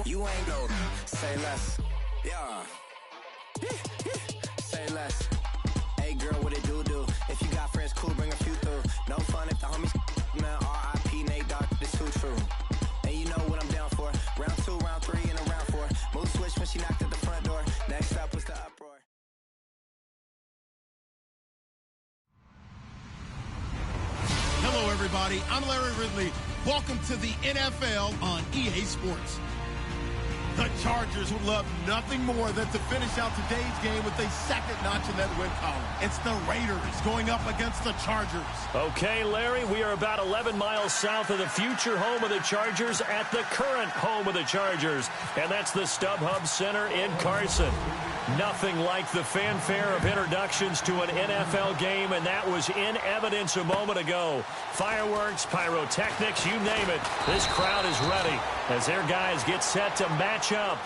you ain't go. Say less. Yeah. Say less. Hey girl, what it do? If you got friends, cool, bring a few through. No fun if the homies, man, R.I.P. Nate Dogg, this too true. And you know what I'm down for. Round 2, round 3, and a round 4. Move switch when she knocked at the front door. Next up was the uproar. Hello, everybody. I'm Larry Ridley. Welcome to the NFL on EA Sports. The Chargers would love nothing more than to finish out today's game with a second notch in that win column. It's the Raiders going up against the Chargers. Okay, Larry, we are about 11 miles south of the future home of the Chargers at the current home of the Chargers, and that's the StubHub Center in Carson. Nothing like the fanfare of introductions to an NFL game, and that was in evidence a moment ago. Fireworks, pyrotechnics, you name it. This crowd is ready as their guys get set to match up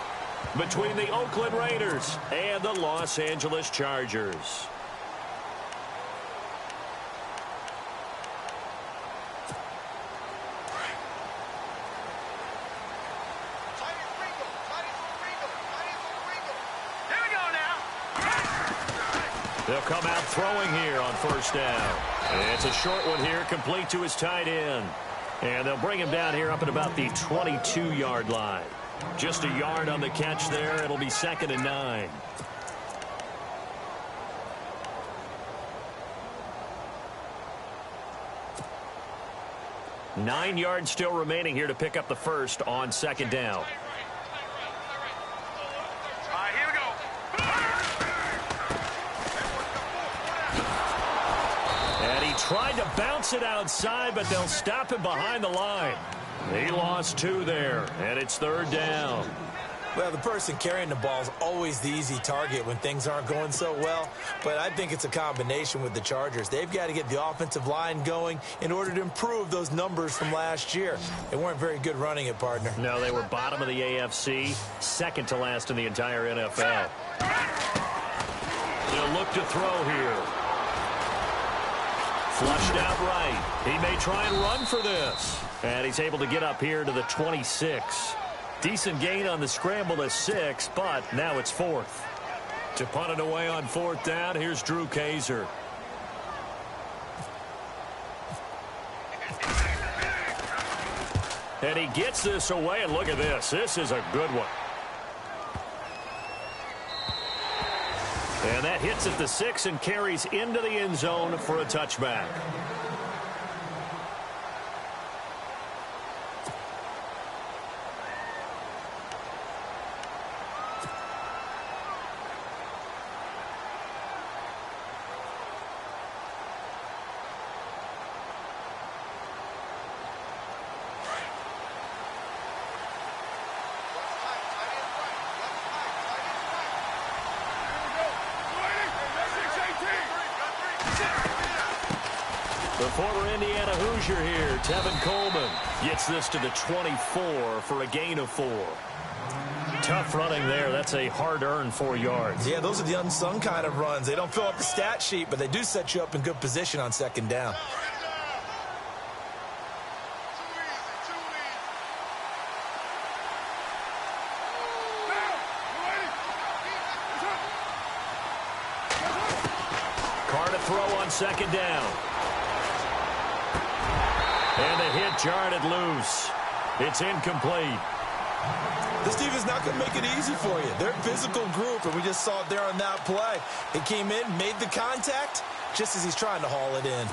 between the Oakland Raiders and the Los Angeles Chargers. They'll come out throwing here on first down. And it's a short one here, complete to his tight end. And they'll bring him down here up at about the 22-yard line. Just a yard on the catch there. It'll be 2nd and 9. Nine yards still remaining here to pick up the first on 2nd down. Tried to bounce it outside, but they'll stop him behind the line. He lost 2 there, and it's 3rd down. Well, the person carrying the ball is always the easy target when things aren't going so well, but I think it's a combination with the Chargers. They've got to get the offensive line going in order to improve those numbers from last year. They weren't very good running it, partner. No, they were bottom of the AFC, second to last in the entire NFL. They'll look to throw here. Flushed out right. He may try and run for this. And he's able to get up here to the 26. Decent gain on the scramble to 6, but now it's 4th. To punt it away on 4th down, here's Drew Kaiser. And he gets this away, and look at this. This is a good one. And that hits at the 6 and carries into the end zone for a touchback. The former Indiana Hoosier here, Tevin Coleman, gets this to the 24 for a gain of 4. Tough running there. That's a hard-earned 4 yards. Yeah, those are the unsung kind of runs. They don't fill up the stat sheet, but they do set you up in good position on 2nd down. Carr to throw on 2nd down. And the hit jarred it loose. It's incomplete. This defense is not going to make it easy for you. They're a physical group, and we just saw it there on that play. He came in, made the contact, just as he's trying to haul it in.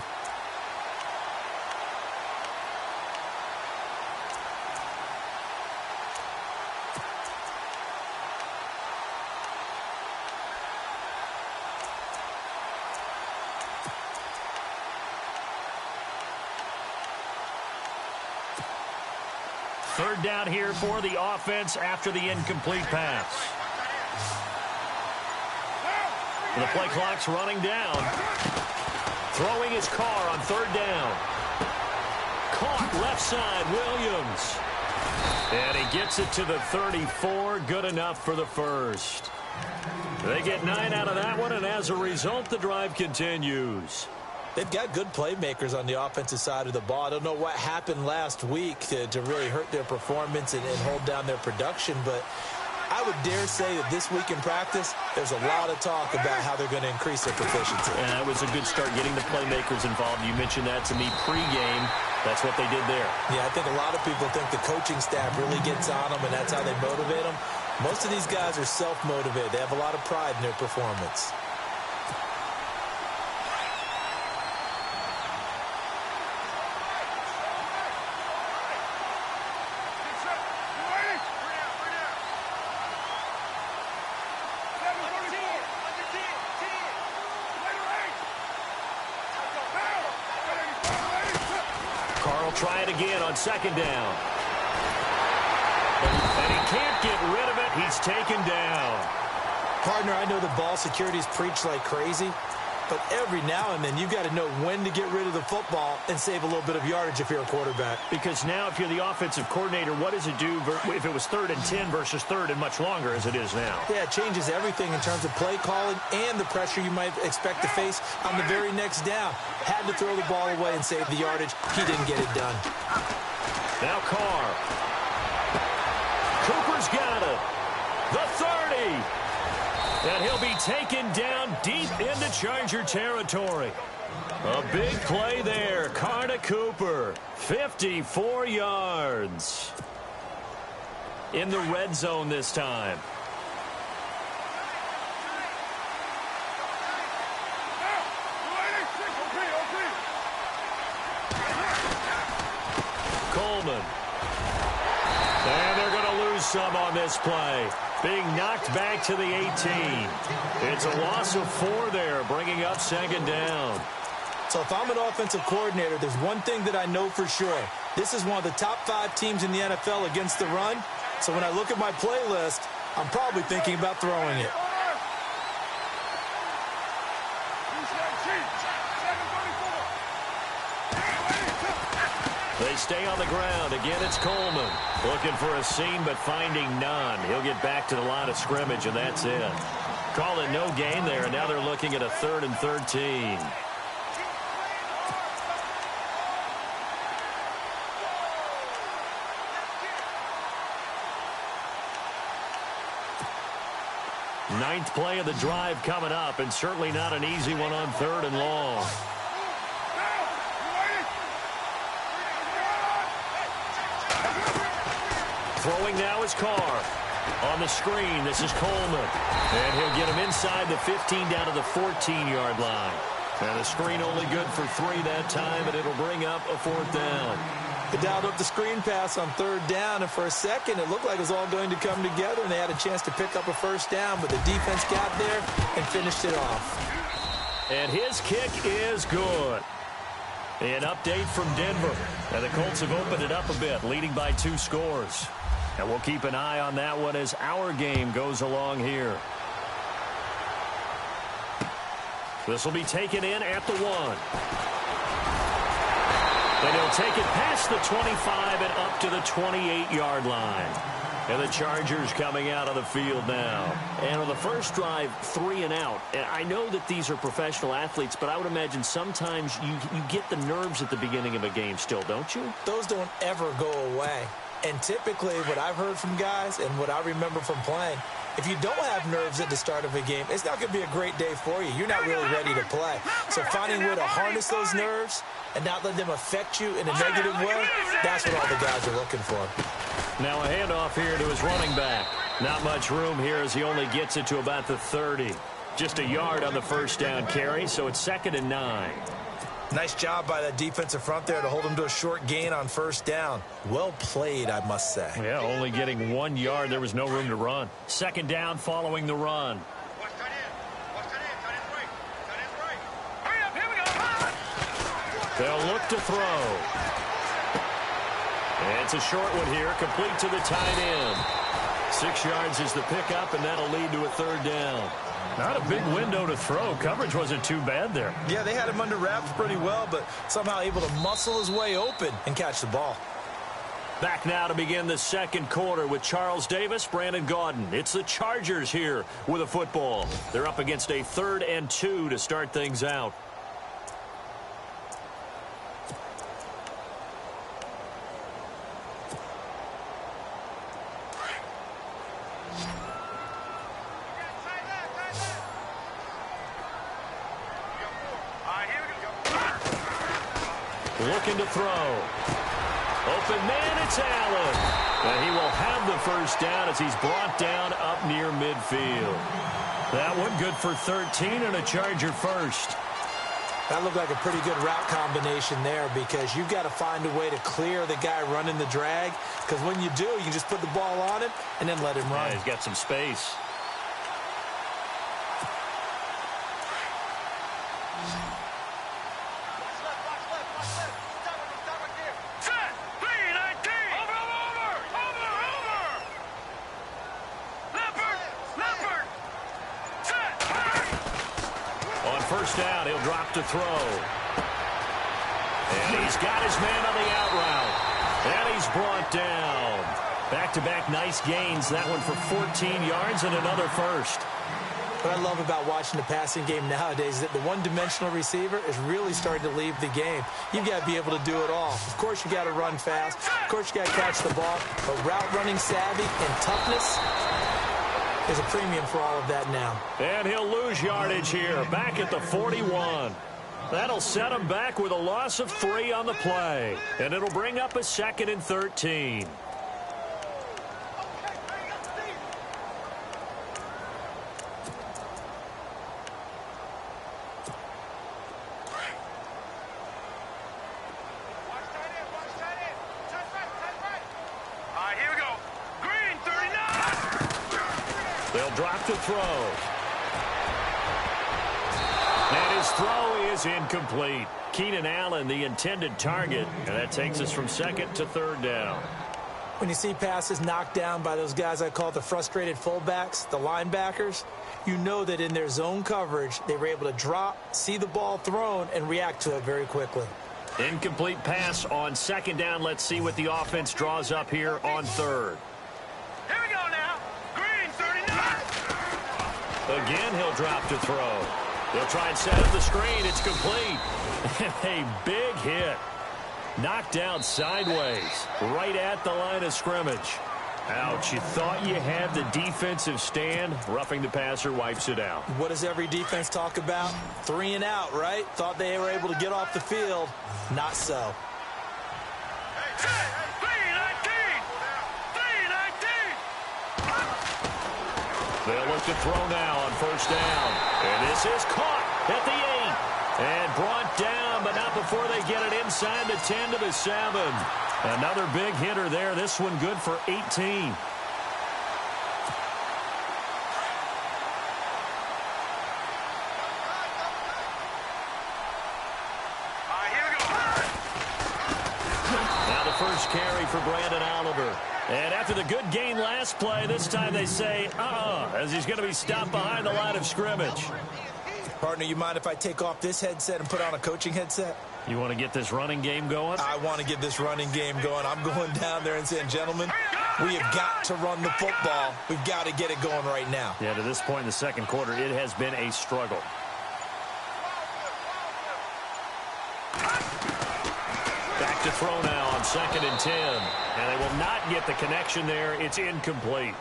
Third down here for the offense after the incomplete pass. The play clock's running down. Throwing his Carr on 3rd down. Caught left side, Williams. And he gets it to the 34. Good enough for the first. They get 9 out of that one, and as a result, the drive continues. They've got good playmakers on the offensive side of the ball. I don't know what happened last week to really hurt their performance and hold down their production, but I would dare say that this week in practice, there's a lot of talk about how they're going to increase their proficiency. And that was a good start getting the playmakers involved. You mentioned that to me pregame. That's what they did there. Yeah, I think a lot of people think the coaching staff really gets on them, and that's how they motivate them. Most of these guys are self-motivated. They have a lot of pride in their performance. Try it again on second down. And he can't get rid of it. He's taken down. Partner, I know the ball security is preached like crazy, but every now and then you've got to know when to get rid of the football and save a little bit of yardage if you're a quarterback. Because now if you're the offensive coordinator, what does it do if it was 3rd and 10 versus 3rd and much longer as it is now? Yeah, it changes everything in terms of play calling and the pressure you might expect to face on the very next down. Had to throw the ball away and save the yardage. He didn't get it done. Now Carr. Cooper's got it. The 30. And he'll be taken down deep into Charger territory. A big play there. Carr to Cooper. 54 yards. In the red zone this time. Coleman. And they're going to lose some on this play. Being knocked back to the 18. It's a loss of 4 there, bringing up second down. So if I'm an offensive coordinator, there's one thing that I know for sure. This is one of the top 5 teams in the NFL against the run. So when I look at my playlist, I'm probably thinking about throwing it. They stay on the ground. Again, it's Coleman. Looking for a seam, but finding none. He'll get back to the line of scrimmage, and that's it. Call it no gain there, and now they're looking at a 3rd and 13. Ninth play of the drive coming up, and certainly not an easy one on 3rd and long. Throwing now is Carr. On the screen, this is Coleman. And he'll get him inside the 15 down to the 14-yard line. And the screen only good for 3 that time, and it'll bring up a 4th down. They dialed up the screen pass on 3rd down, and for a second it looked like it was all going to come together, and they had a chance to pick up a 1st down, but the defense got there and finished it off. And his kick is good. An update from Denver. And the Colts have opened it up a bit, leading by 2 scores. And we'll keep an eye on that one as our game goes along here. This will be taken in at the 1. And he'll take it past the 25 and up to the 28-yard line. And the Chargers coming out on the field now. And on the first drive, 3 and out. And I know that these are professional athletes, but I would imagine sometimes you get the nerves at the beginning of a game still, don't you? Those don't ever go away. And typically what I've heard from guys and what I remember from playing, if you don't have nerves at the start of a game, it's not going to be a great day for you. You're not really ready to play. So finding a way to harness those nerves and not let them affect you in a negative way, that's what all the guys are looking for. Now a handoff here to his running back. Not much room here as he only gets it to about the 30. Just a yard on the first down carry, so it's 2nd and 9. Nice job by that defensive front there to hold him to a short gain on first down. Well played, I must say. Yeah, only getting 1 yard. There was no room to run. 2nd down following the run. They'll look to throw. And it's a short one here, complete to the tight end. 6 yards is the pickup, and that'll lead to a 3rd down. Not a big window to throw. Coverage wasn't too bad there. Yeah, they had him under wraps pretty well, but somehow able to muscle his way open and catch the ball. Back now to begin the second quarter with Charles Davis, Brandon Gaudin. It's the Chargers here with a football. They're up against a 3rd and 2 to start things out. Looking to throw. Open man, it's Allen. And he will have the first down as he's brought down up near midfield. That one good for 13 and a Charger first. That looked like a pretty good route combination there because you've got to find a way to clear the guy running the drag, because when you do, you can just put the ball on him and then let him run. Yeah, he's got some space. First down, he'll drop to throw. And he's got his man on the out route. And he's brought down. Back-to-back nice gains. That one for 14 yards and another first. What I love about watching the passing game nowadays is that the one-dimensional receiver is really starting to leave the game. You've got to be able to do it all. Of course, you got to run fast. Of course, you got to catch the ball. But route running savvy and toughness is a premium for all of that now. And he'll lose yardage here, back at the 41. That'll set him back with a loss of 3 on the play. And it'll bring up a 2nd and 13. Drop to throw. And his throw is incomplete. Keenan Allen, the intended target. And that takes us from 2nd to 3rd down. When you see passes knocked down by those guys I call the frustrated fullbacks, the linebackers, you know that in their zone coverage, they were able to drop, see the ball thrown, and react to it very quickly. Incomplete pass on 2nd down. Let's see what the offense draws up here on 3rd. Again, he'll drop to throw. They'll try and set up the screen. It's complete. And a big hit. Knocked down sideways, right at the line of scrimmage. Ouch, you thought you had the defensive stand. Roughing the passer wipes it out. What does every defense talk about? 3 and out, right? Thought they were able to get off the field. Not so. They'll look to throw now on 1st down. And this is caught at the 8. And brought down, but not before they get it inside the 10 to the 7. Another big hitter there. This one good for 18. Now the first carry for Brandon Oliver. And after the good gain last play, this time they say, as he's going to be stopped behind the line of scrimmage. Partner, you mind if I take off this headset and put on a coaching headset? You want to get this running game going? I want to get this running game going. I'm going down there and saying, gentlemen, we have got to run the football. We've got to get it going right now. Yeah, to this point in the 2nd quarter, it has been a struggle. Back to throw now on 2nd and 10. And they will not get the connection there. It's incomplete.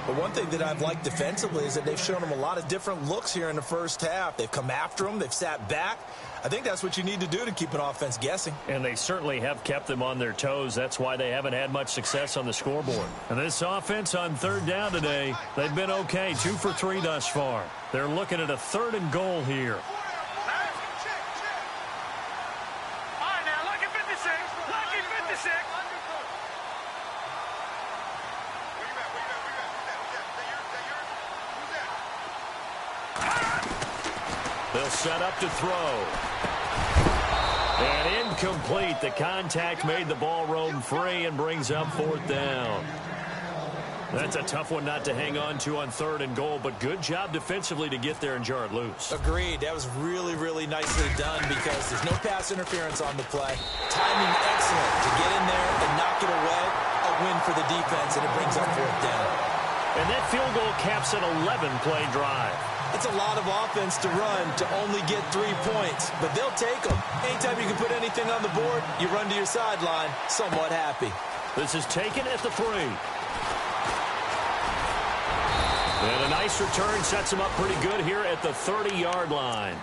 But one thing that I've liked defensively is that they've shown them a lot of different looks here in the first half. They've come after them. They've sat back. I think that's what you need to do to keep an offense guessing. And they certainly have kept them on their toes. That's why they haven't had much success on the scoreboard. And this offense on 3rd down today, they've been okay. 2 for 3 thus far. They're looking at a 3rd and goal here. They'll set up to throw. And incomplete. The contact made the ball roam free and brings up 4th down. That's a tough one not to hang on to on 3rd and goal, but good job defensively to get there and jar it loose. Agreed. That was really, really nicely done because there's no pass interference on the play. Timing excellent to get in there and knock it away. A win for the defense, and it brings up 4th down. And that field goal caps an 11-play drive. It's a lot of offense to run to only get 3 points, but they'll take them. Anytime you can put anything on the board, you run to your sideline somewhat happy. This is taken at the 3. And a nice return sets him up pretty good here at the 30-yard line.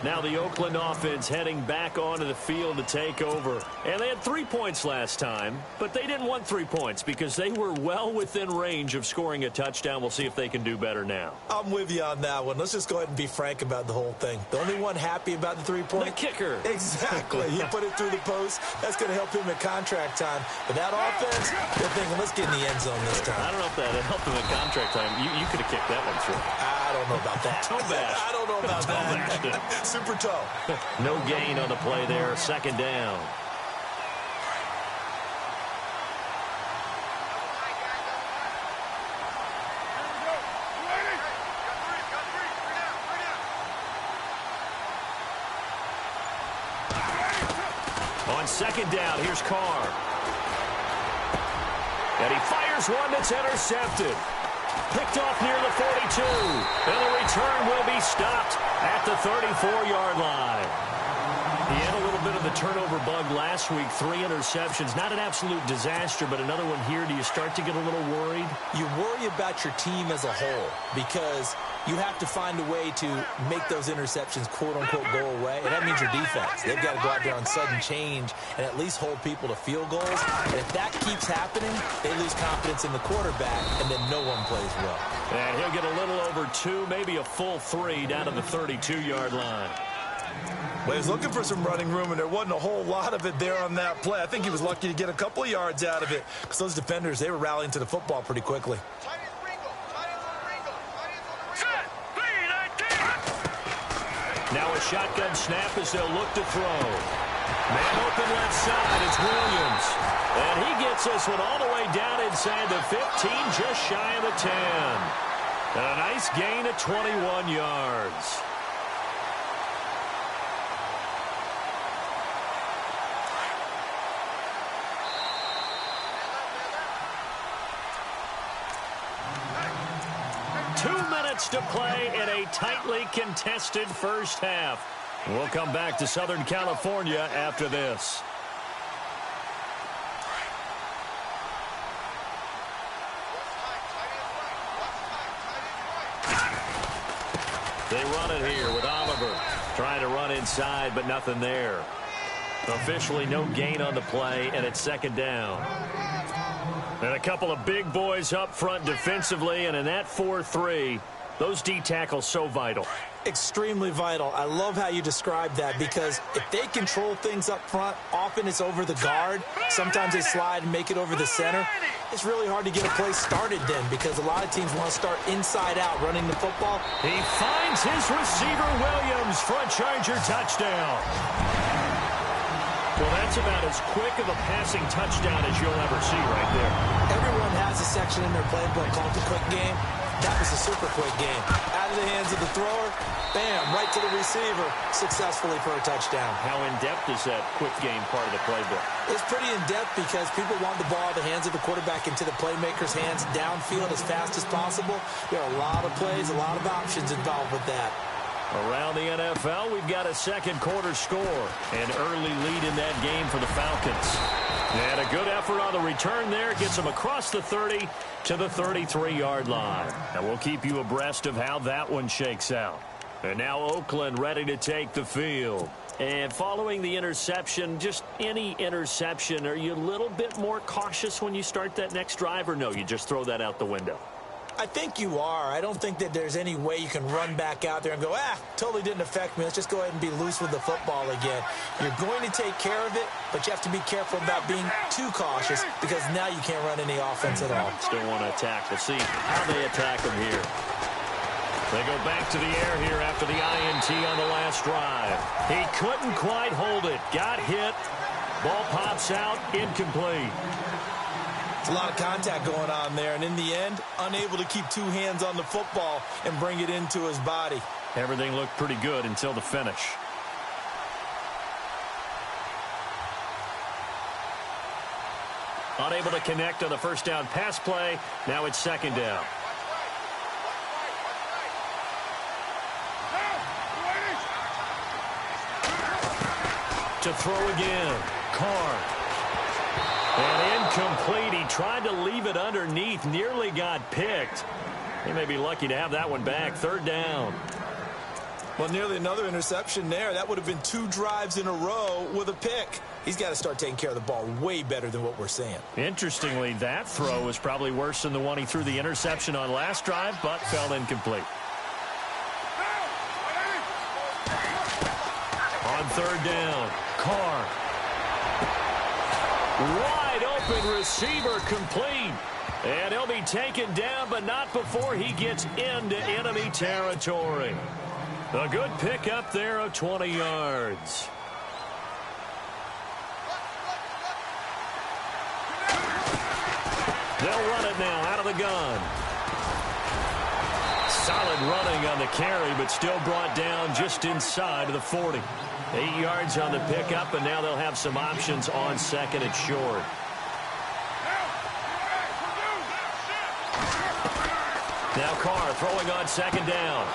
Now the Oakland offense heading back onto the field to take over. And they had 3 points last time, but they didn't want 3 points because they were well within range of scoring a touchdown. We'll see if they can do better now. I'm with you on that one. Let's just go ahead and be frank about the whole thing. The only one happy about the 3-point? The kicker. Exactly. He put it through the post. That's going to help him at contract time. But that offense, they're thinking, let's get in the end zone this time. I don't know if that helped him at contract time. You could have kicked that one through. I don't know about that. Toe bash. I don't know about that. Super toe. No gain on the play there. Second down. On second down, here's Carr. And he fires one that's intercepted. Picked off near the 42. And the return will be stopped at the 34-yard line. He had a little bit of the turnover bug last week. 3 interceptions. Not an absolute disaster, but another one here. Do you start to get a little worried? You worry about your team as a whole because you have to find a way to make those interceptions, quote-unquote, go away. And that means your defense. They've got to go out there on sudden change and at least hold people to field goals. And if that keeps happening, they lose confidence in the quarterback, and then no one plays well. And he'll get a little over 2, maybe a full 3 down to the 32-yard line. Well, he was looking for some running room, and there wasn't a whole lot of it there on that play. I think he was lucky to get a couple of yards out of it because those defenders, they were rallying to the football pretty quickly. Now a shotgun snap as they'll look to throw. Man open left side, it's Williams. And he gets this one all the way down inside the 15, just shy of the 10. And a nice gain of 21 yards. To play in a tightly contested first half. We'll come back to Southern California after this. They run it here with Oliver trying to run inside, but nothing there. Officially no gain on the play, and it's second down. And a couple of big boys up front defensively, and in that 4-3, those D tackles so vital. Extremely vital. I love how you describe that because if they control things up front, often it's over the guard. Sometimes they slide and make it over the center. It's really hard to get a play started then because a lot of teams want to start inside out running the football. He finds his receiver, Williams, for a Charger touchdown. Well, that's about as quick of a passing touchdown as you'll ever see right there. Everyone has a section in their playbook called the quick game. That was a super quick game. Out of the hands of the thrower, bam, right to the receiver, successfully for a touchdown. How in-depth is that quick game part of the playbook? It's pretty in-depth because people want the ball out of the hands of the quarterback into the playmaker's hands downfield as fast as possible. There are a lot of plays, a lot of options involved with that. Around the NFL, we've got a second quarter score. An early lead in that game for the Falcons. And a good effort on the return there. Gets them across the 30 to the 33-yard line. And we'll keep you abreast of how that one shakes out. And now Oakland ready to take the field. And following the interception, just any interception, are you a little bit more cautious when you start that next drive? Or no, you just throw that out the window? I think you are. I don't think that there's any way you can run back out there and go, totally didn't affect me. Let's just go ahead and be loose with the football again. You're going to take care of it, but you have to be careful about being too cautious because now you can't run any offense at all. Still want to attack. We'll see how they attack them here. They go back to the air here after the INT on the last drive. He couldn't quite hold it. Got hit. Ball pops out. Incomplete. It's a lot of contact going on there, and in the end, unable to keep 2 hands on the football and bring it into his body. Everything looked pretty good until the finish. Unable to connect on the first down pass play. Now it's second down. To throw again. Carr. And incomplete. He tried to leave it underneath. Nearly got picked. He may be lucky to have that one back. Third down. Well, nearly another interception there. That would have been 2 drives in a row with a pick. He's got to start taking care of the ball way better than what we're seeing. Interestingly, that throw was probably worse than the one he threw the interception on last drive, but fell incomplete. On third down, Carr. Wide open receiver complete. And he'll be taken down, but not before he gets into enemy territory. A good pickup there of 20 yards. They'll run it now out of the gun. Solid running on the carry, but still brought down just inside of the 40. 8 yards on the pickup, and now they'll have some options on second and short. Now Carr throwing on second down.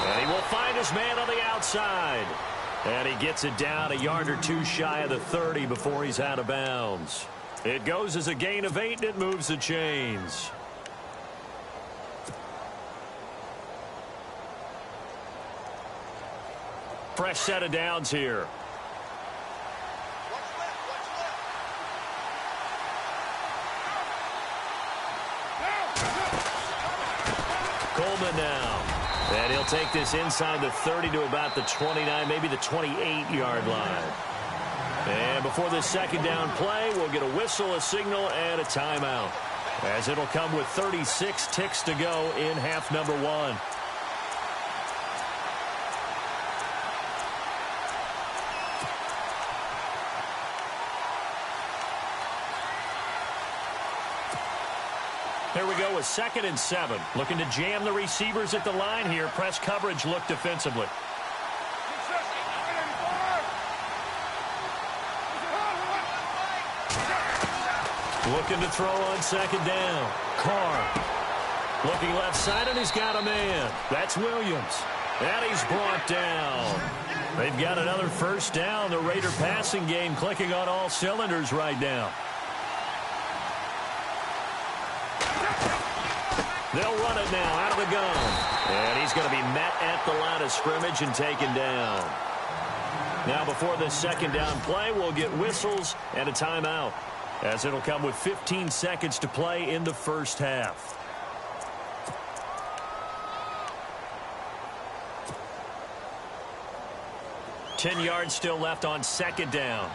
And he will find his man on the outside. And he gets it down a yard or 2 shy of the 30 before he's out of bounds. It goes as a gain of 8, and it moves the chains. Fresh set of downs here. Coleman now. And he'll take this inside the 30 to about the 29, maybe the 28-yard line. And before this second down play, we'll get a whistle, a signal, and a timeout, as it'll come with 36 ticks to go in half number 1. Here we go with 2nd and 7. Looking to jam the receivers at the line here. Press coverage look defensively. Looking to throw on second down. Carr. Looking left side, and he's got a man. That's Williams. And he's brought down. They've got another first down. The Raider passing game clicking on all cylinders right now. They'll run it now out of the gun. And he's going to be met at the line of scrimmage and taken down. Now before this second down play, we'll get whistles and a timeout, as it'll come with 15 seconds to play in the first half. Ten yards still left on second down.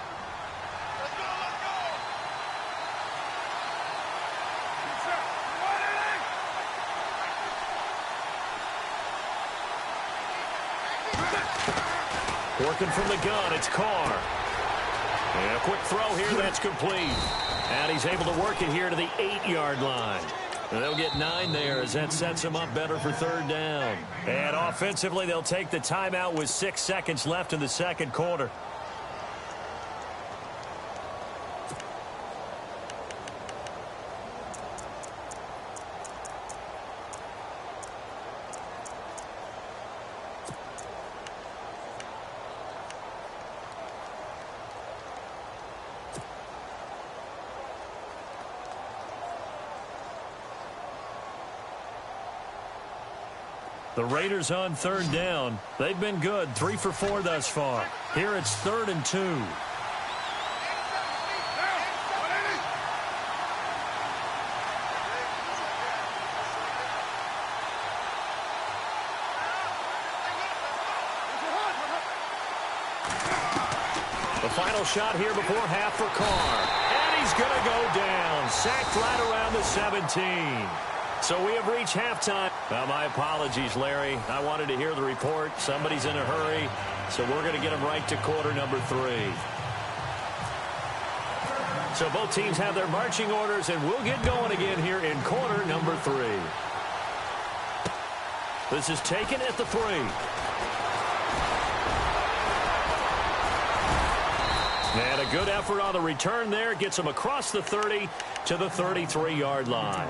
Working from the gun, it's Carr. And a quick throw here, that's complete. And he's able to work it here to the 8-yard line. And they'll get 9 there, as that sets him up better for third down. And offensively, they'll take the timeout with 6 seconds left in the second quarter. The Raiders on third down. They've been good, 3 for 4 thus far. Here it's 3rd and 2. The final shot here before half for Carr. And he's going to go down. Sacked right around the 17. So we have reached halftime. Well, my apologies, Larry. I wanted to hear the report. Somebody's in a hurry, so we're going to get them right to quarter number 3. So both teams have their marching orders, and we'll get going again here in quarter number 3. This is taken at the 3. And a good effort on the return there. Gets them across the 30 to the 33-yard line.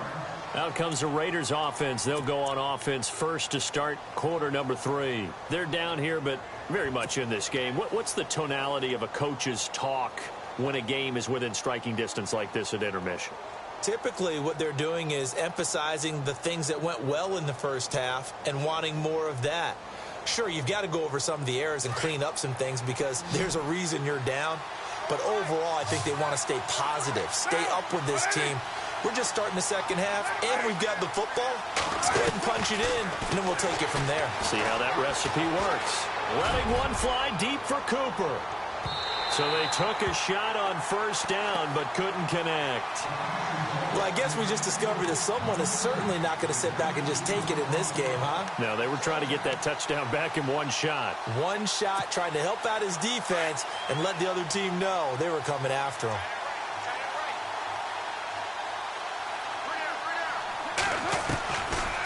Out comes the Raiders offense. They'll go on offense first to start quarter number 3. They're down here, but very much in this game. What's the tonality of a coach's talk when a game is within striking distance like this at intermission? Typically, what they're doing is emphasizing the things that went well in the first half and wanting more of that. Sure, you've got to go over some of the errors and clean up some things because there's a reason you're down. But overall, I think they want to stay positive, stay up with this team. We're just starting the second half, and we've got the football. Let's go ahead and punch it in, and then we'll take it from there. See how that recipe works. Letting one fly deep for Cooper. So they took a shot on first down, but couldn't connect. Well, I guess we just discovered that someone is certainly not going to sit back and just take it in this game, huh? No, they were trying to get that touchdown back in one shot. One shot, trying to help out his defense and let the other team know they were coming after him.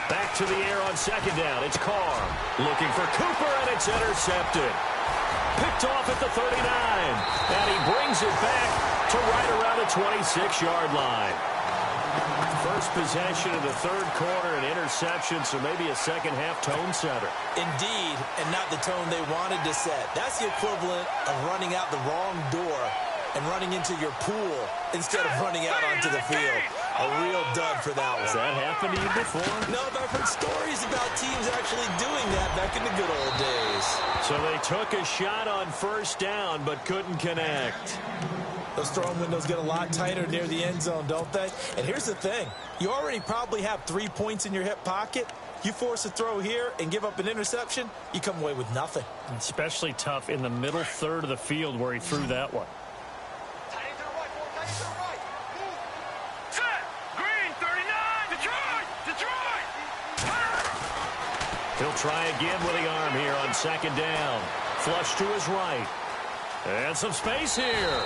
Back to the air on second down. It's Carr looking for Cooper, and it's intercepted. Picked off at the 39, and he brings it back to right around the 26-yard line. First possession of the third quarter, an interception, so maybe a second-half tone setter. Indeed, and not the tone they wanted to set. That's the equivalent of running out the wrong door and running into your pool instead of running out onto the field. A real dud for that one. Has that happened to you before? No, but I've heard stories about teams actually doing that back in the good old days. So they took a shot on first down, but couldn't connect. Those throwing windows get a lot tighter near the end zone, don't they? And here's the thing. You already probably have 3 points in your hip pocket. You force a throw here and give up an interception, you come away with nothing. Especially tough in the middle third of the field where he threw that one. He'll try again with the arm here on second down. Flush to his right. And some space here.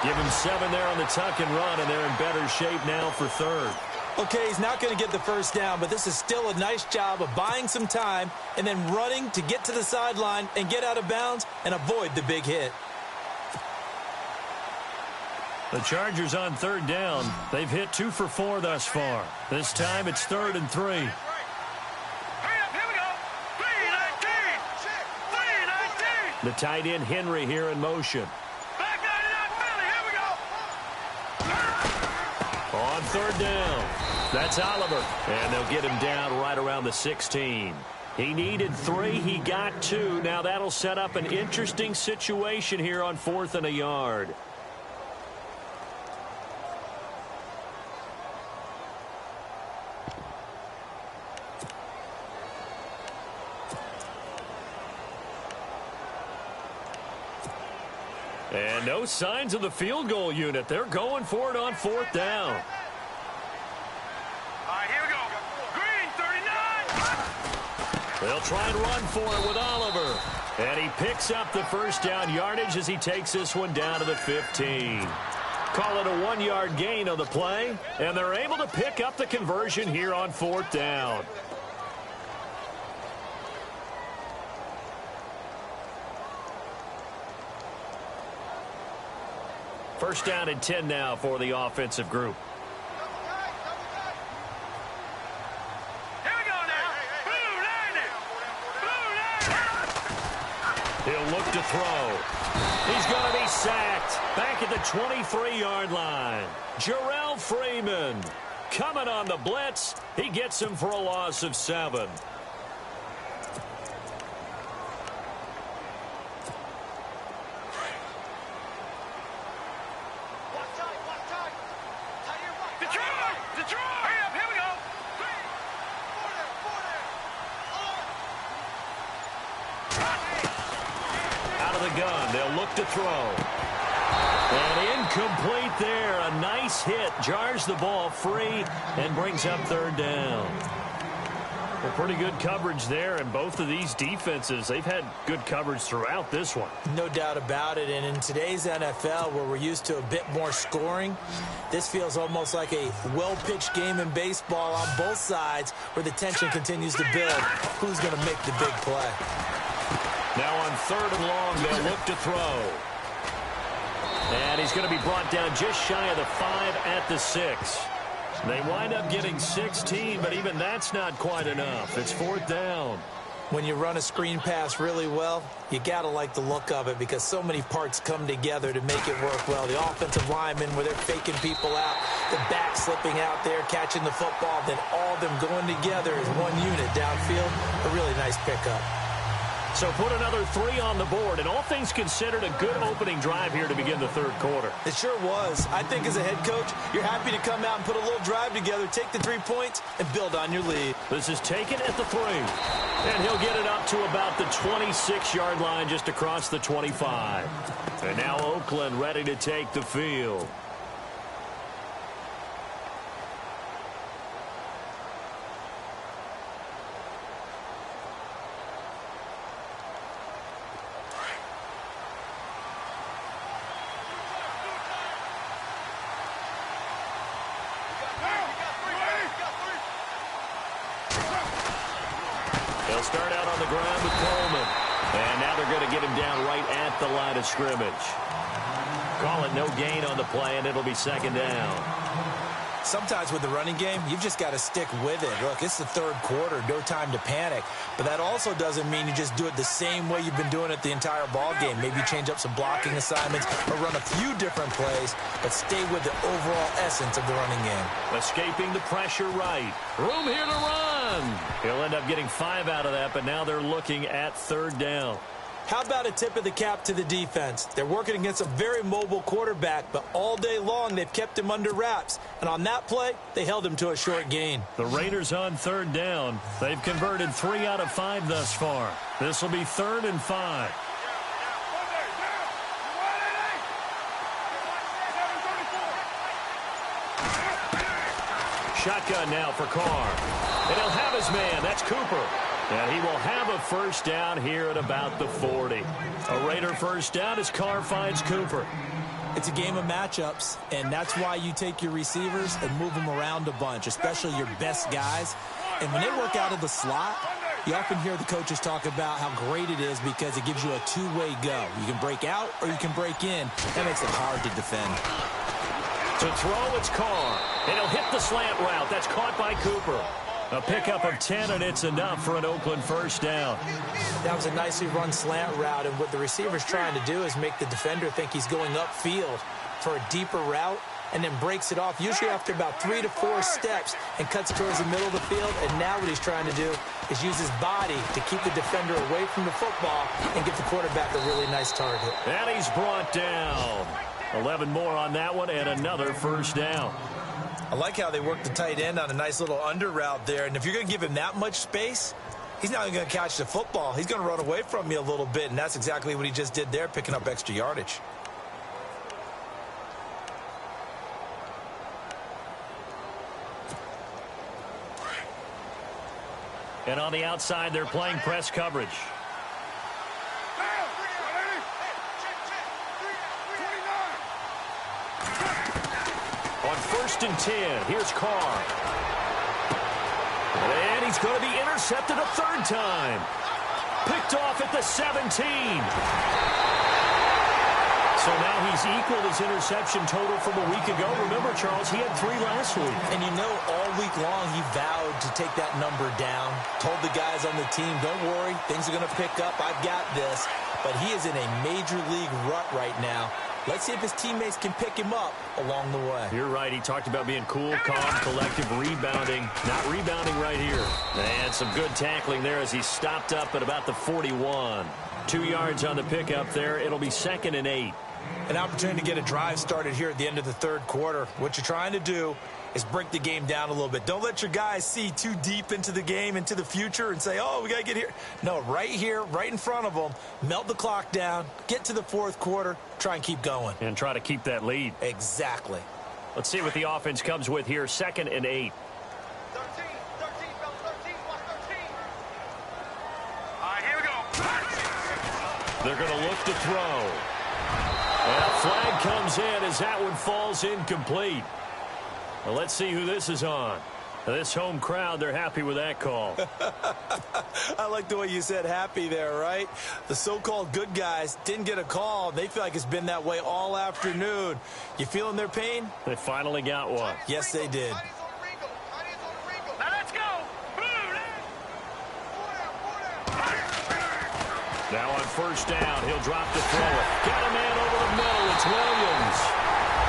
Give him 7 there on the tuck and run, and they're in better shape now for third. Okay, he's not going to get the first down, but this is still a nice job of buying some time and then running to get to the sideline and get out of bounds and avoid the big hit. The Chargers on third down. They've hit 2 for 4 thus far. This time it's 3rd and 3. The tight end Henry here in motion. On third down. That's Oliver. And they'll get him down right around the 16. He needed 3. He got 2. Now that'll set up an interesting situation here on 4th and a yard. And no signs of the field goal unit. They're going for it on 4th down. All right, here we go. Green, 39. They'll try and run for it with Oliver. And he picks up the first down yardage as he takes this one down to the 15. Call it a 1-yard gain on the play. And they're able to pick up the conversion here on 4th down. First down and 10 now for the offensive group. Here we go now. He'll look to throw. He's going to be sacked. Back at the 23-yard line. Jarrell Freeman coming on the blitz. He gets him for a loss of 7. To throw. And incomplete there. A nice hit. Jars the ball free and brings up 3rd down. Well, pretty good coverage there, and both of these defenses, they've had good coverage throughout this one. No doubt about it, and in today's NFL, where we're used to a bit more scoring, this feels almost like a well-pitched game in baseball on both sides where the tension continues to build. Who's going to make the big play? Now on 3rd and long, they'll look to throw. And he's going to be brought down just shy of the 5 at the 6. They wind up getting 16, but even that's not quite enough. It's 4th down. When you run a screen pass really well, you got to like the look of it because so many parts come together to make it work well. The offensive linemen, where they're faking people out, the back slipping out there, catching the football, then all of them going together as one unit downfield. A really nice pickup. So put another 3 on the board, and all things considered, a good opening drive here to begin the third quarter. It sure was. I think as a head coach, you're happy to come out and put a little drive together, take the 3 points, and build on your lead. This is taken at the 3. And he'll get it up to about the 26-yard line just across the 25. And now Oakland ready to take the field. They'll start out on the ground with Coleman. And now they're going to get him down right at the line of scrimmage. Call it no gain on the play, and it'll be second down. Sometimes with the running game, you've just got to stick with it. Look, it's the third quarter, no time to panic. But that also doesn't mean you just do it the same way you've been doing it the entire ball game. Maybe change up some blocking assignments or run a few different plays, but stay with the overall essence of the running game. Escaping the pressure right. Room here to run. He'll end up getting 5 out of that, but now they're looking at third down. How about a tip of the cap to the defense? They're working against a very mobile quarterback, but all day long they've kept him under wraps. And on that play, they held him to a short gain. The Raiders on third down. They've converted 3 out of 5 thus far. This will be 3rd and 5. Shotgun now for Carr. And he'll have his man. That's Cooper. And he will have a first down here at about the 40. A Raider first down as Carr finds Cooper. It's a game of matchups, and that's why you take your receivers and move them around a bunch, especially your best guys. And when they work out of the slot, you often hear the coaches talk about how great it is because it gives you a two-way go. You can break out or you can break in. That makes it hard to defend. To throw, it's Carr. And he'll hit the slant route. That's caught by Cooper. A pickup of 10, and it's enough for an Oakland first down. That was a nicely run slant route, and what the receiver's trying to do is make the defender think he's going upfield for a deeper route and then breaks it off, usually after about 3 to 4 steps, and cuts towards the middle of the field. And now what he's trying to do is use his body to keep the defender away from the football and give the quarterback a really nice target. And he's brought down. 11 more on that one, and another first down. I like how they work the tight end on a nice little under route there. And if you're going to give him that much space, he's not even going to catch the football. He's going to run away from me a little bit, and that's exactly what he just did there, picking up extra yardage. And on the outside, they're playing press coverage. On 1st and 10, here's Carr. And he's going to be intercepted a 3rd time. Picked off at the 17. So now he's equaled his interception total from a week ago. Remember, Charles, he had 3 last week. And you know, all week long he vowed to take that number down. Told the guys on the team, don't worry, things are going to pick up. I've got this. But he is in a major league rut right now. Let's see if his teammates can pick him up along the way. You're right. He talked about being cool, calm, collective, rebounding. Not rebounding right here. And some good tackling there as he stopped up at about the 41. 2 yards on the pickup there. It'll be 2nd and 8. An opportunity to get a drive started here at the end of the third quarter. What you're trying to do is break the game down a little bit. Don't let your guys see too deep into the game, into the future, and say, oh, we got to get here. No, right here, right in front of them, melt the clock down, get to the fourth quarter, try and keep going. And try to keep that lead. Exactly. Let's see what the offense comes with here. 2nd and 8. 13, fellas, 13, watch 13. All right, here we go. They're going to look to throw. And a flag comes in as that one falls incomplete. Well, let's see who this is on. This home crowd, they're happy with that call. I like the way you said happy there, right? The so-called good guys didn't get a call. They feel like it's been that way all afternoon. You feeling their pain? They finally got one. Yes, they did. Now let's go. Now on 1st down, he'll drop the throw. Got a man over the middle. It's Williams.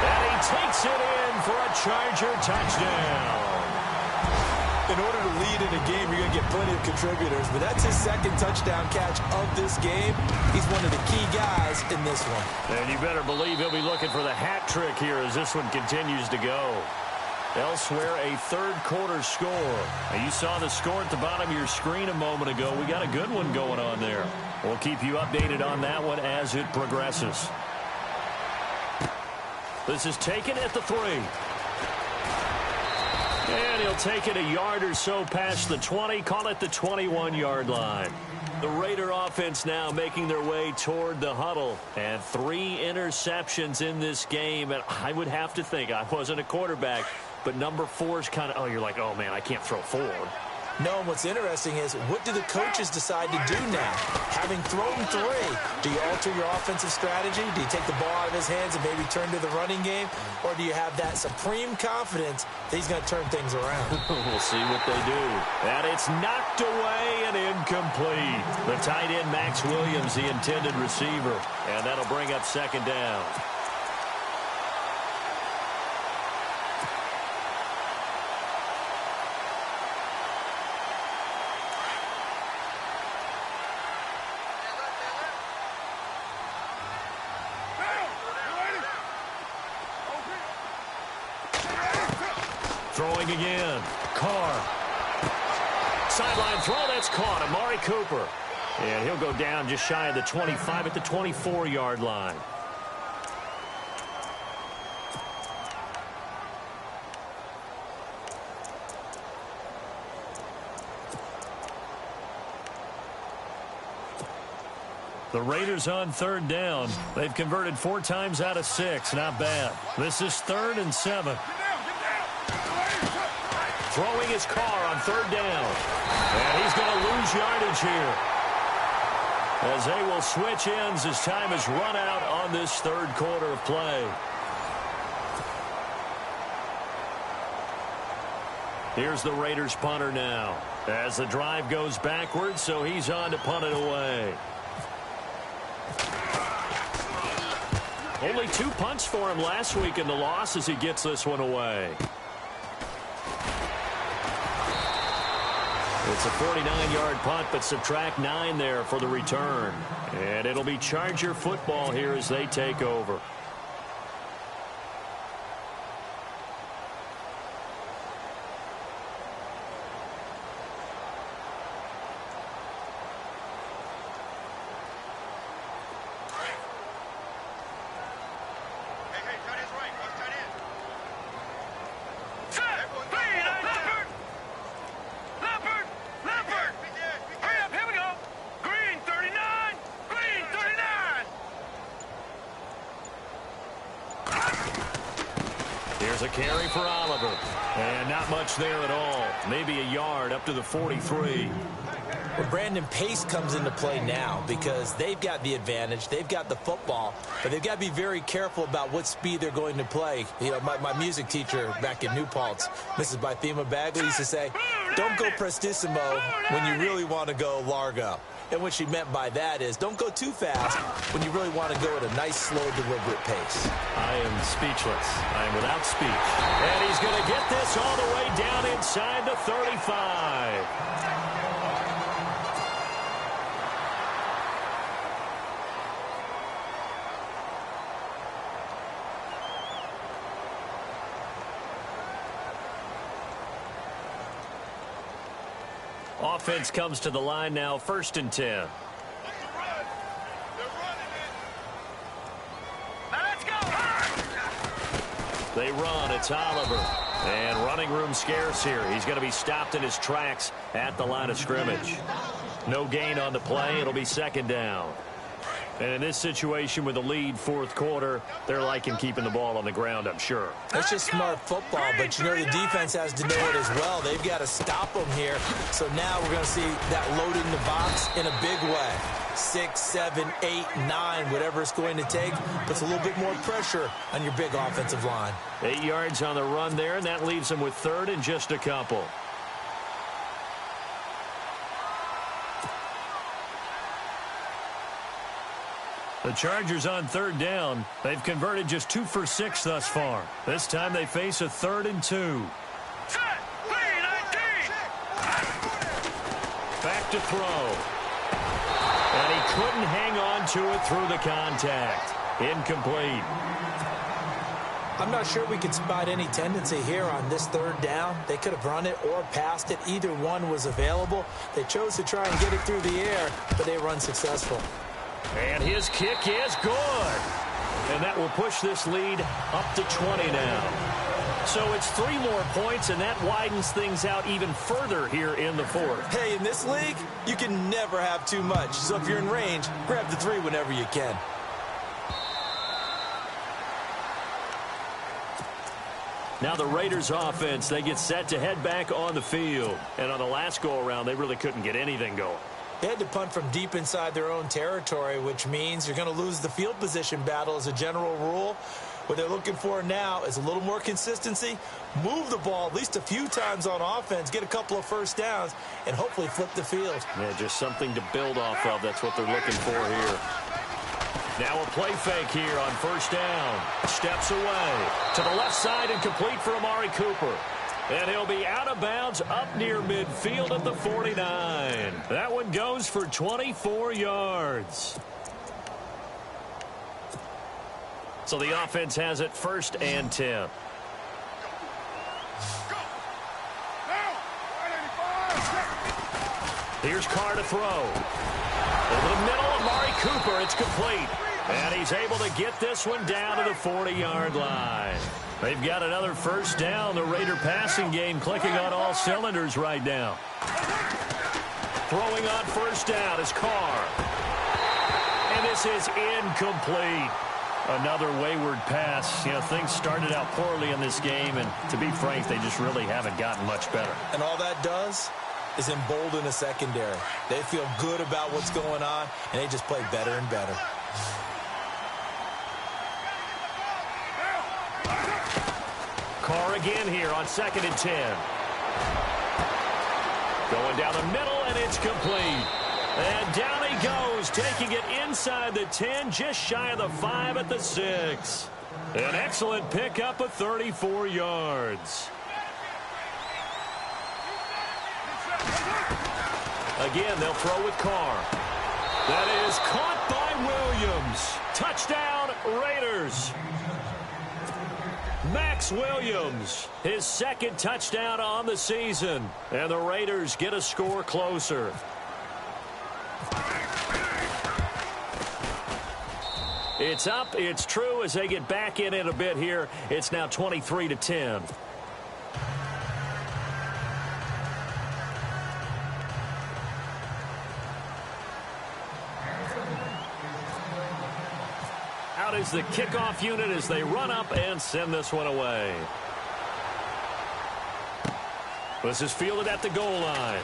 And he takes it in for a Charger touchdown. In order to lead in a game, you're going to get plenty of contributors, but that's his second touchdown catch of this game. He's one of the key guys in this one. And you better believe he'll be looking for the hat trick here as this one continues to go. Elsewhere, a third-quarter score. Now, you saw the score at the bottom of your screen a moment ago. We got a good one going on there. We'll keep you updated on that one as it progresses. This is taken at the 3. And he'll take it a yard or so past the 20, call it the 21-yard line. The Raider offense now making their way toward the huddle. And 3 interceptions in this game. And I would have to think, I wasn't a quarterback, but number 4 is kind of, oh, you're like, oh, man, I can't throw 4. No, and what's interesting is, what do the coaches decide to do now? Having thrown 3, do you alter your offensive strategy? Do you take the ball out of his hands and maybe turn to the running game? Or do you have that supreme confidence that he's going to turn things around? We'll see what they do. And it's knocked away and incomplete. The tight end, Max Williams, the intended receiver. And that'll bring up second down. Throwing again. Carr. Sideline throw, that's caught. Amari Cooper. And he'll go down just shy of the 25 at the 24-yard line. The Raiders on third down. They've converted 4 times out of 6. Not bad. This is 3rd and 7. Throwing his Carr on third down. And he's going to lose yardage here, as they will switch ends as time has run out on this third quarter of play. Here's the Raiders punter now, as the drive goes backwards, so he's on to punt it away. Only 2 punts for him last week in the loss as he gets this one away. It's a 49-yard punt, but subtract 9 there for the return. And it'll be Charger football here as they take over. A carry for Oliver. And not much there at all. Maybe a yard up to the 43. Well, Brandon, pace comes into play now because they've got the advantage. They've got the football, but they've got to be very careful about what speed they're going to play. You know, my music teacher back in New Paltz, Mrs. Bythema Bagley, used to say, don't go prestissimo when you really want to go largo. And what she meant by that is don't go too fast when you really want to go at a nice, slow, deliberate pace. I am speechless. I am without speech. And he's going to get this all the way down inside the 35. Offense comes to the line now, 1st and 10. They run. It's Oliver. And running room scarce here. He's going to be stopped in his tracks at the line of scrimmage. No gain on the play. It'll be second down. And in this situation with the lead 4th quarter, they're liking keeping the ball on the ground, I'm sure. That's just smart football, but you know the defense has to know it as well. They've got to stop them here. So now we're going to see that loading the box in a big way. 6, 7, 8, 9, whatever it's going to take, puts a little bit more pressure on your big offensive line. 8 yards on the run there, and that leaves them with 3rd and just a couple. The Chargers on 3rd down. They've converted just 2 for 6 thus far. This time they face a 3rd and 2. Set, 3, 19. Back to throw. And he couldn't hang on to it through the contact. Incomplete. I'm not sure we could spot any tendency here on this third down. They could have run it or passed it. Either one was available. They chose to try and get it through the air, but they were unsuccessful. And his kick is good. And that will push this lead up to 20 now. So it's 3 more points, and that widens things out even further here in the fourth. Hey, in this league, you can never have too much. So if you're in range, grab the 3 whenever you can. Now the Raiders offense, they get set to head back on the field. And on the last go-around, they really couldn't get anything going. They had to punt from deep inside their own territory, which means you're going to lose the field position battle as a general rule. What they're looking for now is a little more consistency, move the ball at least a few times on offense, get a couple of first downs, and hopefully flip the field. Yeah, just something to build off of. That's what they're looking for here. Now a play fake here on first down. Steps away to the left side and complete for Amari Cooper. And he'll be out of bounds up near midfield at the 49. That one goes for 24 yards. So the offense has it 1st and 10. Here's Carr to throw. Over the middle, Amari Cooper. It's complete. And he's able to get this one down to the 40-yard line. They've got another first down. The Raider passing game clicking on all cylinders right now. Throwing on first down is Carr. And this is incomplete. Another wayward pass. You know, things started out poorly in this game, and to be frank, they just really haven't gotten much better. And all that does is embolden a secondary. They feel good about what's going on, and they just play better and better. Carr again here on 2nd and 10. Going down the middle, and it's complete. And down he goes, taking it inside the 10, just shy of the 5 at the 6. An excellent pickup of 34 yards. Again, they'll throw with Carr. That is caught by Williams. Touchdown, Raiders. Max Williams, his 2nd touchdown on the season. And the Raiders get a score closer. It's up, it's true, as they get back in it a bit here. It's now 23-10. Out is the kickoff unit as they run up and send this one away. This is fielded at the goal line.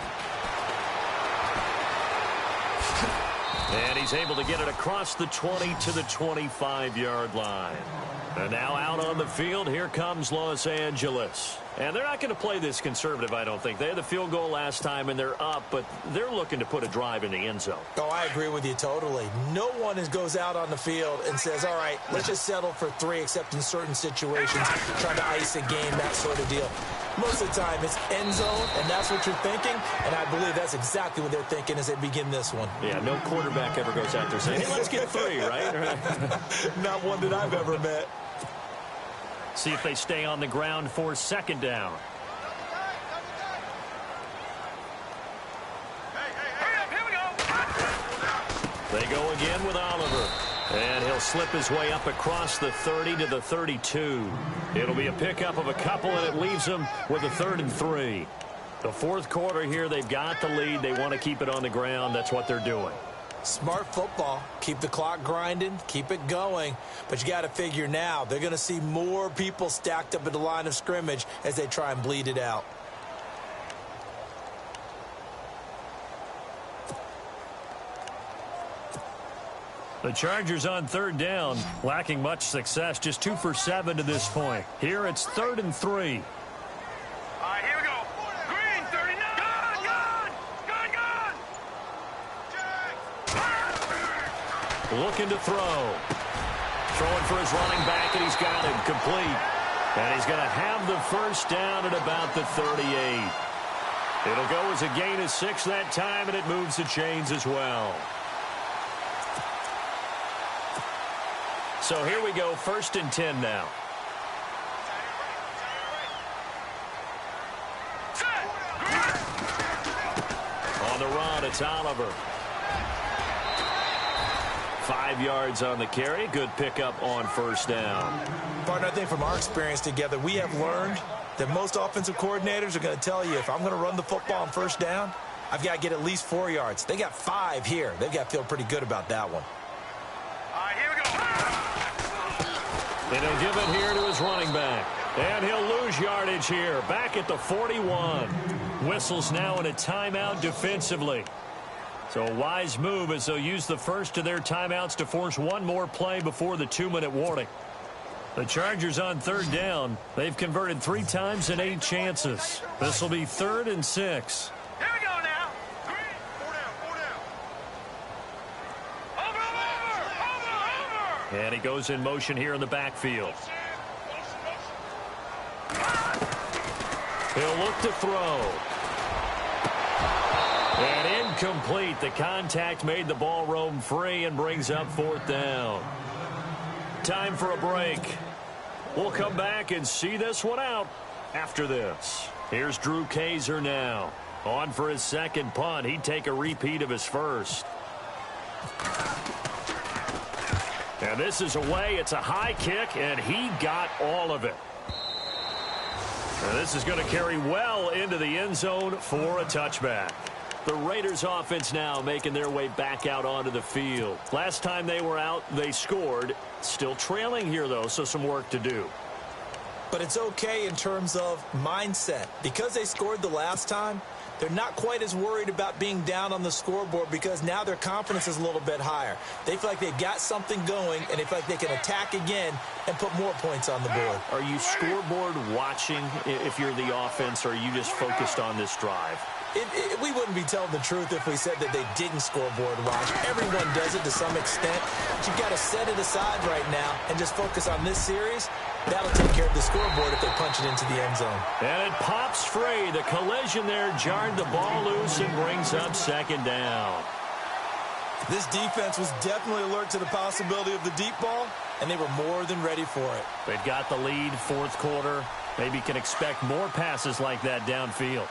And he's able to get it across the 20 to the 25-yard line. And now out on the field, here comes Los Angeles. And they're not going to play this conservative, I don't think. They had the field goal last time, and they're up, but they're looking to put a drive in the end zone. Oh, I agree with you totally. No one goes out on the field and says, all right, let's just settle for 3, except in certain situations, trying to ice a game, that sort of deal. Most of the time, it's end zone, and that's what you're thinking, and I believe that's exactly what they're thinking as they begin this one. Yeah, no quarterback ever goes out there saying, hey, let's get 3, right? Not one that I've ever met. See if they stay on the ground for 2nd down. They go again with Oliver. And he'll slip his way up across the 30 to the 32. It'll be a pickup of a couple, and it leaves them with a 3rd and 3. The 4th quarter here, they've got the lead. They want to keep it on the ground. That's what they're doing. Smart football. Keep the clock grinding. Keep it going. But you got to figure now, they're going to see more people stacked up at the line of scrimmage as they try and bleed it out. The Chargers on 3rd down, lacking much success, just 2 for 7 to this point. Here it's 3rd and 3. All right, here we go. Green, 39. Gone. Looking to throw. Throwing for his running back, and he's got it complete. And he's going to have the first down at about the 38. It'll go as a gain of 6 that time, and it moves the chains as well. So here we go, 1st and 10 now. On the run, it's Oliver. 5 yards on the carry. Good pickup on 1st down. Partner, I think from our experience together, we have learned that most offensive coordinators are going to tell you, if I'm going to run the football on 1st down, I've got to get at least 4 yards. They got 5 here. They've got to feel pretty good about that one. All right, here we go. And he'll give it here to his running back. And he'll lose yardage here. Back at the 41. Whistles now in a timeout defensively. So a wise move as they'll use the first of their timeouts to force one more play before the 2-minute warning. The Chargers on 3rd down. They've converted 3 times in 8 chances. This will be 3rd and 6. Here we go now. 4 down. Over. And he goes in motion here in the backfield. He'll look to throw. And incomplete. The contact made the ball roam free and brings up 4th down. Time for a break. We'll come back and see this one out after this. Here's Drew Kaiser now. On for his 2nd punt. He'd take a repeat of his 1st. And this is away. It's a high kick, and he got all of it. And this is going to carry well into the end zone for a touchback. The Raiders offense now making their way back out onto the field. Last time they were out, they scored. Still trailing here, though, so some work to do. But it's okay in terms of mindset. Because they scored the last time, they're not quite as worried about being down on the scoreboard because now their confidence is a little bit higher. They feel like they've got something going, and they feel like they can attack again and put more points on the board. Are you scoreboard watching if you're the offense, or are you just focused on this drive? We wouldn't be telling the truth if we said that they didn't scoreboard watch. Everyone does it to some extent. But you've got to set it aside right now and just focus on this series. That'll take care of the scoreboard if they punch it into the end zone. And it pops free. The collision there jarred the ball loose and brings up 2nd down. This defense was definitely alert to the possibility of the deep ball, and they were more than ready for it. They've got the lead, 4th quarter. Maybe can expect more passes like that downfield.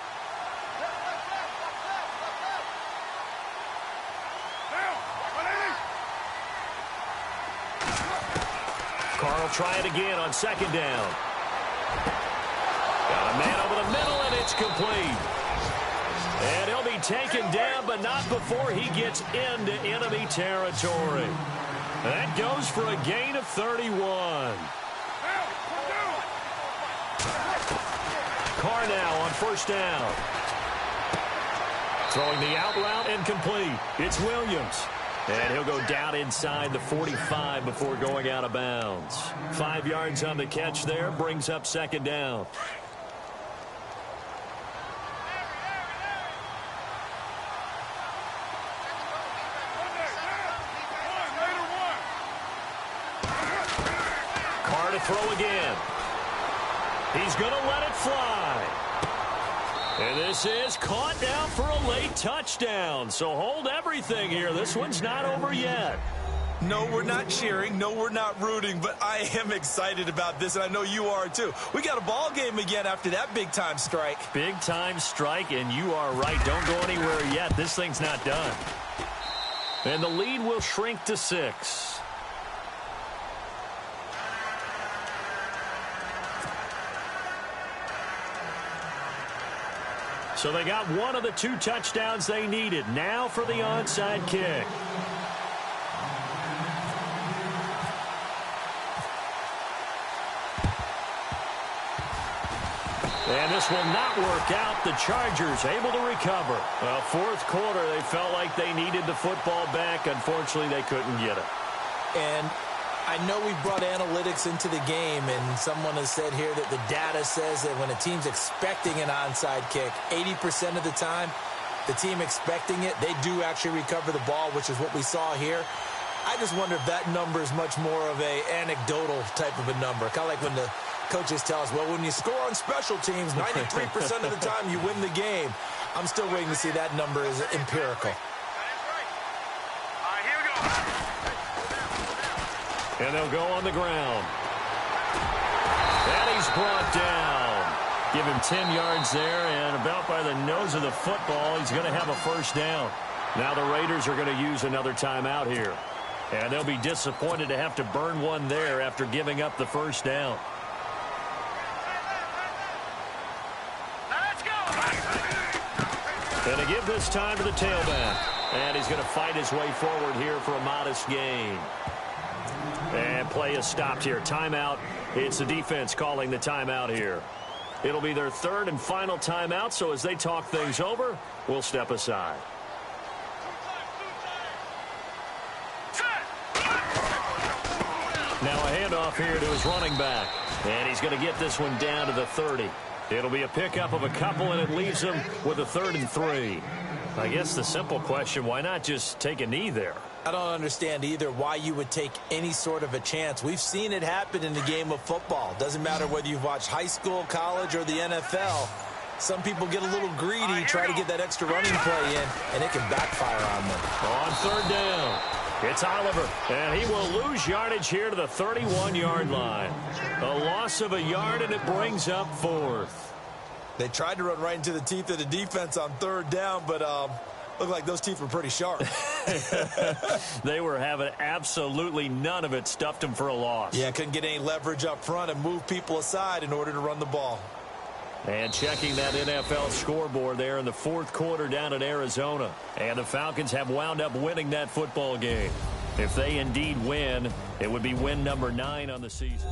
Carl try it again on 2nd down. Got a man over the middle, and it's complete. And he'll be taken down, but not before he gets into enemy territory. That goes for a gain of 31. Carr now on 1st down. Throwing the out route and complete. It's Williams. And he'll go down inside the 45 before going out of bounds. 5 yards on the catch there, brings up 2nd down. Carr to throw again. He's going to let it fly. And this is caught now for a late touchdown. So hold everything here. This one's not over yet. No, we're not cheering. No, we're not rooting. But I am excited about this, and I know you are too. We got a ball game again after that big-time strike. Big-time strike, and you are right. Don't go anywhere yet. This thing's not done. And the lead will shrink to 6. So they got one of the 2 touchdowns they needed. Now for the onside kick. And this will not work out. The Chargers able to recover. 4th quarter, they felt like they needed the football back. Unfortunately, they couldn't get it. And I know we brought analytics into the game, and someone has said here that the data says that when a team's expecting an onside kick, 80% of the time, the team expecting it, they do actually recover the ball, which is what we saw here. I just wonder if that number is much more of a anecdotal type of a number, kind of like when the Coaches tell us, well, when you score on special teams, 93% of the time you win the game. I'm still waiting to see that number is empirical. Here we go. And they'll go on the ground. And he's brought down. Give him 10 yards there, and about by the nose of the football, he's going to have a first down. Now the Raiders are going to use another timeout here. And they'll be disappointed to have to burn one there after giving up the first down. Let's go. And to give this time to the tailback. And he's going to fight his way forward here for a modest gain. And play is stopped here. Timeout. It's the defense calling the timeout here. It'll be their third and final timeout, so as they talk things over, we'll step aside. Now a handoff here to his running back. And he's going to get this one down to the 30. It'll be a pickup of a couple, and it leaves him with a 3rd and 3. I guess the simple question, why not just take a knee there? I don't understand either why you would take any sort of a chance. We've seen it happen in the game of football. Doesn't matter whether you've watched high school, college, or the NFL. Some people get a little greedy, try to get that extra running play in, and it can backfire on them. On 3rd down, it's Oliver, and he will lose yardage here to the 31-yard line. A loss of a yard, and it brings up 4th. They tried to run right into the teeth of the defense on 3rd down, but looked like those teeth were pretty sharp. They were having absolutely none of it. Stuffed them for a loss. Yeah, couldn't get any leverage up front and move people aside in order to run the ball. And checking that NFL scoreboard there in the 4th quarter down in Arizona. And the Falcons have wound up winning that football game. If they indeed win, it would be win number 9 on the season.